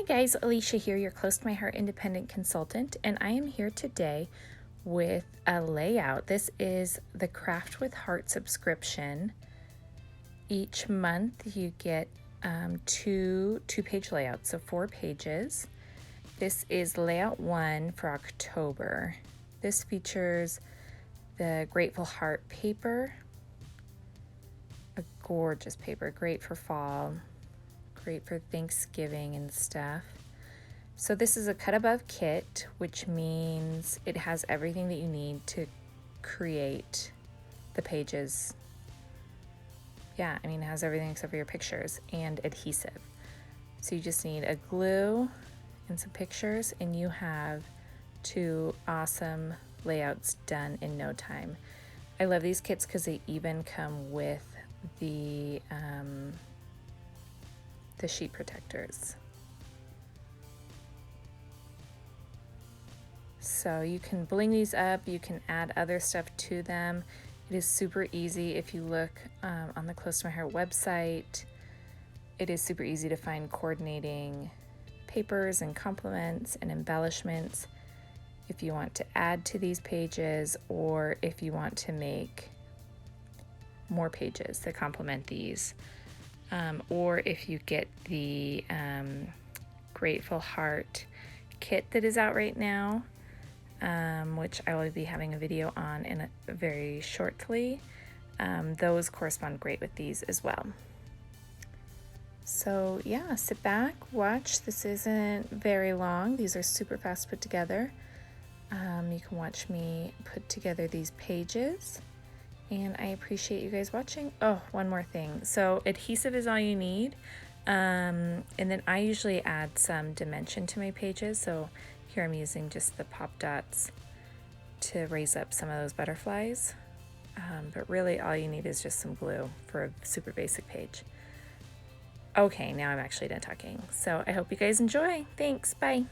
guys, Alicia here, your Close to My Heart independent consultant, and I am here today with a layout. This is the Craft with Heart subscription. Each month you get two-page layouts, so 4 pages. This is layout 1 for October. This features the Grateful Heart paper, a gorgeous paper, great for fall, great for Thanksgiving and stuff. So this is a cut above kit, which means it has everything that you need to create the pages. Yeah, I mean, it has everything except for your pictures and adhesive. So you just need a glue and some pictures, and you have 2 awesome layouts done in no time. I love these kits because they even come with the sheet protectors. So you can bling these up, you can add other stuff to them. It is super easy. If you look on the Close to My Heart website, it is super easy to find coordinating papers and complements and embellishments if you want to add to these pages, or if you want to make more pages that complement these. Or if you get the Grateful Heart kit that is out right now, which I will be having a video on in very shortly, those correspond great with these as well. So yeah, sit back, watch. This isn't very long. These are super fast put together. You can watch me put together these pages. And I appreciate you guys watching. Oh, one more thing. So adhesive is all you need. And then I usually add some dimension to my pages. So here I'm using just the pop dots to raise up some of those butterflies. But really all you need is just some glue for a super basic page. Okay, now I'm actually done talking. So I hope you guys enjoy. Thanks, bye.